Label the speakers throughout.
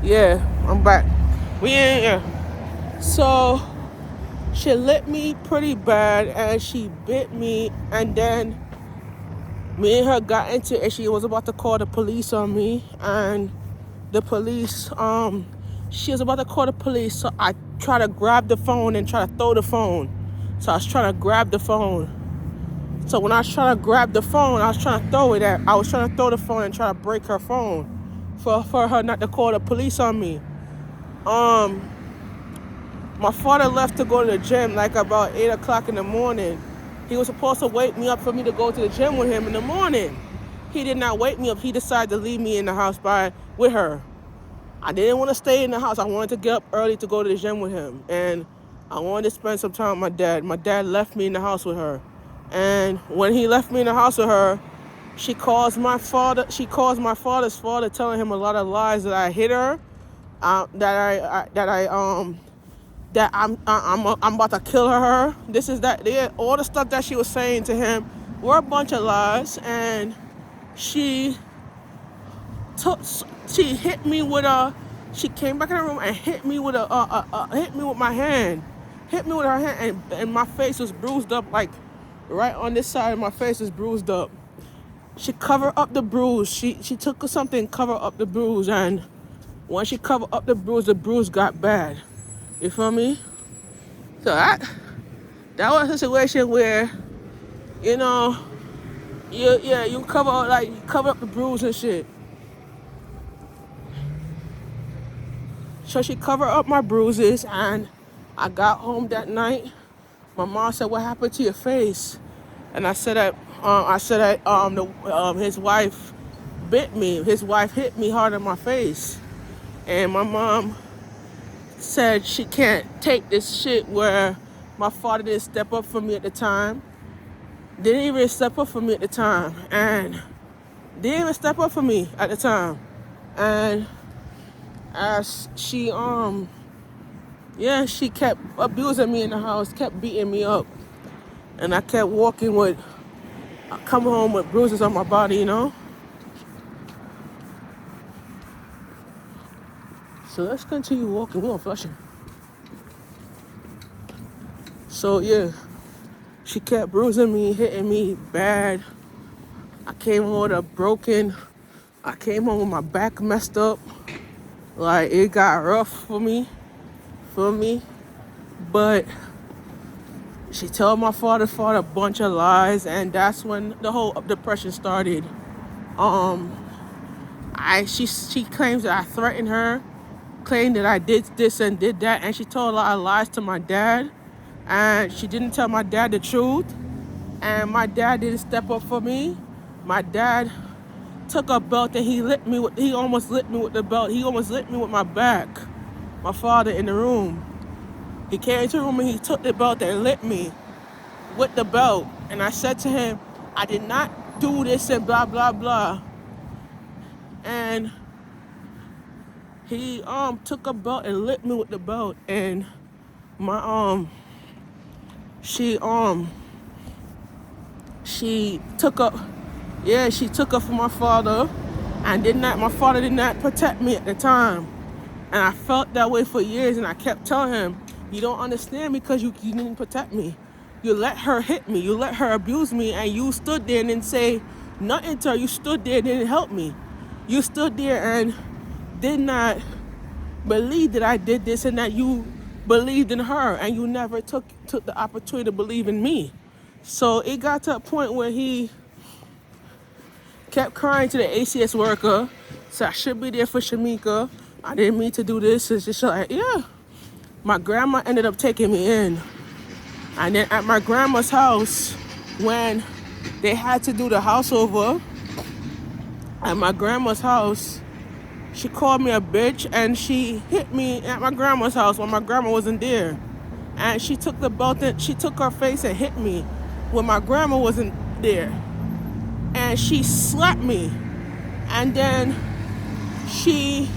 Speaker 1: Yeah, I'm back. We in here. So she lit me pretty bad and she bit me, and then me and her got into it. She was about to call the police on me, and the police she was about to call the police, so I tried to grab the phone and try to throw the phone. So I was trying to grab the phone. So when I was trying to grab the phone, I was trying to throw it at. I was trying to throw the phone and try to break her phone for her not to call the police on me. Um, my father left to go to the gym like about 8 o'clock in the morning. He was supposed to wake me up for me to go to the gym with him in the morning. He did not wake me up. He decided to leave me in the house with her. I didn't want to stay in the house. I wanted to get up early to go to the gym with him. And I wanted to spend some time with my dad. My dad left me in the house with her. And when he left me in the house with her, she calls my father's father, telling him a lot of lies that I hit her, that I'm about to kill her. This is that. Yeah, all the stuff that she was saying to him were a bunch of lies. And she took she hit me with a she came back in the room and hit me with hit me with my hand, hit me with her hand, and my face was bruised up, like right on this side of my face is bruised up. She covered up the bruise. She took something, cover up the bruise, and when she covered up the bruise got bad. You feel me? So that was a situation where, you know, you cover up the bruise and shit. So she covered up my bruises, and I got home that night. My mom said, "What happened to your face?" And I said that his wife bit me. His wife hit me hard in my face, and my mom said she can't take this shit where my father didn't step up for me at the time. Didn't even step up for me at the time, and didn't even step up for me at the time, and as she she kept abusing me in the house, kept beating me up, and I kept coming home with bruises on my body, you know. So let's continue walking. We're on Flushing. So yeah, she kept bruising me, hitting me bad. I came home with I came home with my back messed up. Like, it got rough for me, but she told my father a bunch of lies, and that's when the whole depression started. She claims that I threatened her, claimed that I did this and did that, and she told a lot of lies to my dad, and she didn't tell my dad the truth, and my dad didn't step up for me. My dad took a belt and he almost lit me with the belt. He almost lit me with my back. My father in the room. He came into the room and he took the belt and lit me with the belt. And I said to him, I did not do this and blah, blah, blah. And he took a belt and lit me with the belt. And my she took up she took up for my father, and my father did not protect me at the time. And I felt that way for years, and I kept telling him, you don't understand me because you didn't protect me. You let her hit me, you let her abuse me, and you stood there and didn't say nothing to her. You stood there and didn't help me. You stood there and did not believe that I did this, and that you believed in her, and you never took the opportunity to believe in me. So it got to a point where he kept crying to the ACS worker, said I should be there for Shamika. I didn't mean to do this. It's just like, yeah. My grandma ended up taking me in. And then at my grandma's house, when they had to do the house over, at my grandma's house, she called me a bitch and she hit me at my grandma's house when my grandma wasn't there. And she took the belt and she took her face and hit me when my grandma wasn't there. And she slapped me. And then she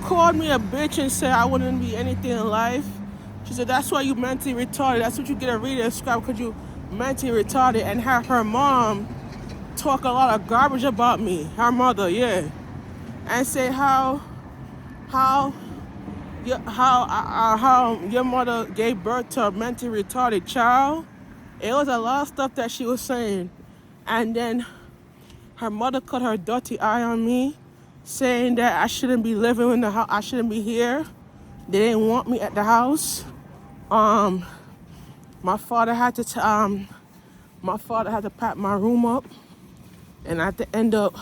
Speaker 1: called me a bitch and said I wouldn't be anything in life. She said, that's why you mentally retarded. That's what you get a reader and subscribe, because you mentally retarded. And have her mom talk a lot of garbage about me. Her mother, yeah. And say how how how your mother gave birth to a mentally retarded child. It was a lot of stuff that she was saying. And then her mother cut her dirty eye on me, saying that I shouldn't be living in the house, I shouldn't be here. They didn't want me at the house. Um, my father had to pack my room up, and I had to end up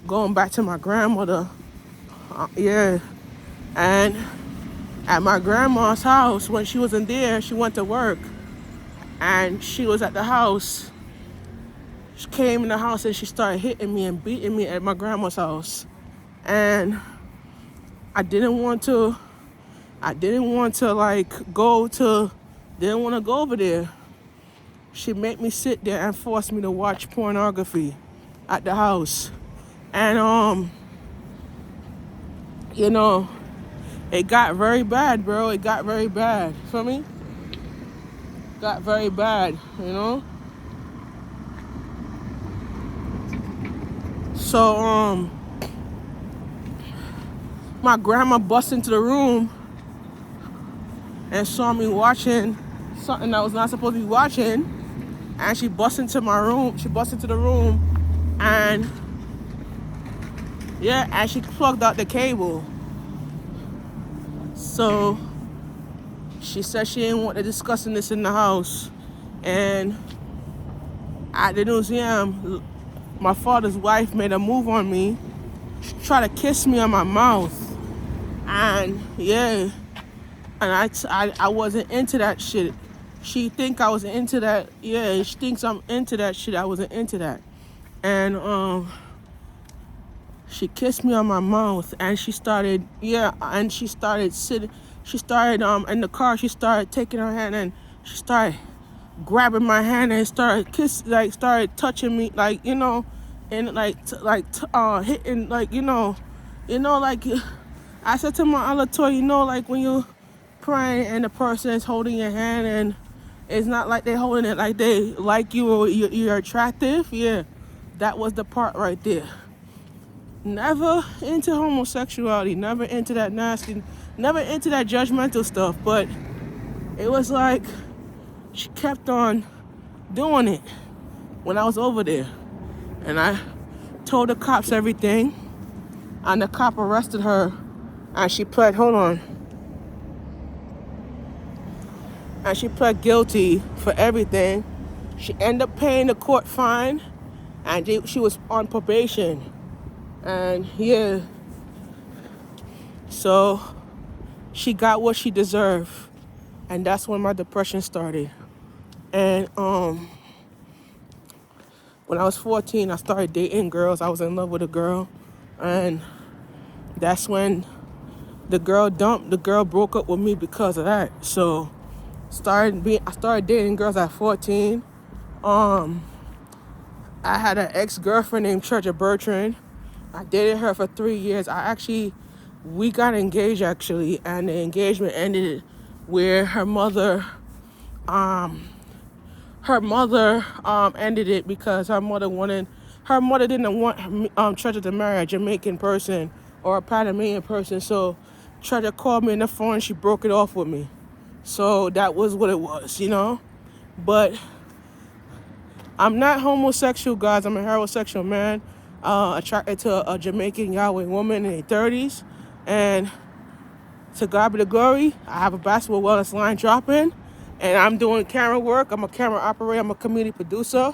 Speaker 1: going back to my grandmother. Yeah, and at my grandma's house, when she wasn't there, she went to work, and she was at the house. She came in the house and she started hitting me and beating me at my grandma's house, and I didn't want to like didn't want to go over there. She made me sit there and forced me to watch pornography at the house. And you know, it got very bad, bro. It got very bad. Feel me? Got very bad, you know? So my grandma bust into the room and saw me watching something I was not supposed to be watching. And she bust into my room. She bust into the room and yeah, and she plugged out the cable. So she said she didn't want to discussing this in the house. And at the museum, my father's wife made a move on me. She tried to kiss me on my mouth. And yeah, and I wasn't into that shit. She think I was into that. Yeah, she thinks I'm into that shit. I wasn't into that. And she kissed me on my mouth, and she started sitting. She started in the car. She started taking her hand and she started grabbing my hand and started started touching me, like, you know, and hitting, like, you know, like, I said to my other toy, you know, like when you praying and the person is holding your hand and it's not like they holding it like they like you or you're attractive. Yeah, that was the part right there. Never into homosexuality, never into that nasty, never into that judgmental stuff, but it was like she kept on doing it when I was over there. And I told the cops everything, and the cop arrested her, and she pled, and she pled guilty for everything. She ended up paying the court fine, and she was on probation. And yeah, so she got what she deserved, and that's when my depression started. And when I was 14, I started dating girls. I was in love with a girl, and that's when the girl broke up with me because of that. So I started dating girls at 14. I had an ex-girlfriend named Treasure Bertrand. I dated her for 3 years. We got engaged actually, and the engagement ended where her mother ended it because her mother didn't want Treasure to marry a Jamaican person or a Panamanian person. So Treasure called me on the phone and she broke it off with me. So that was what it was, you know. But I'm not homosexual, guys. I'm a heterosexual man, attracted to a Jamaican Yahweh woman in her 30s. And to God be the glory, I have a basketball wellness line dropping, and I'm doing camera work. I'm a camera operator. I'm a community producer.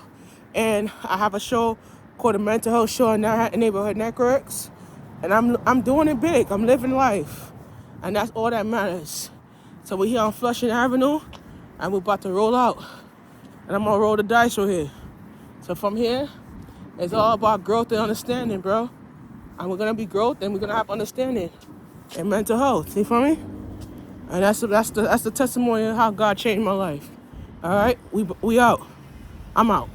Speaker 1: And I have a show called The Mental Health Show on Neighborhood Networks. And I'm doing it big. I'm living life. And that's all that matters. So we're here on Flushing Avenue, and we're about to roll out. And I'm going to roll the dice right here. So from here, it's all about growth and understanding, bro. And we're going to be growth, and we're going to have understanding and mental health. You feel me? And that's the testimony of how God changed my life. All right? We out. I'm out.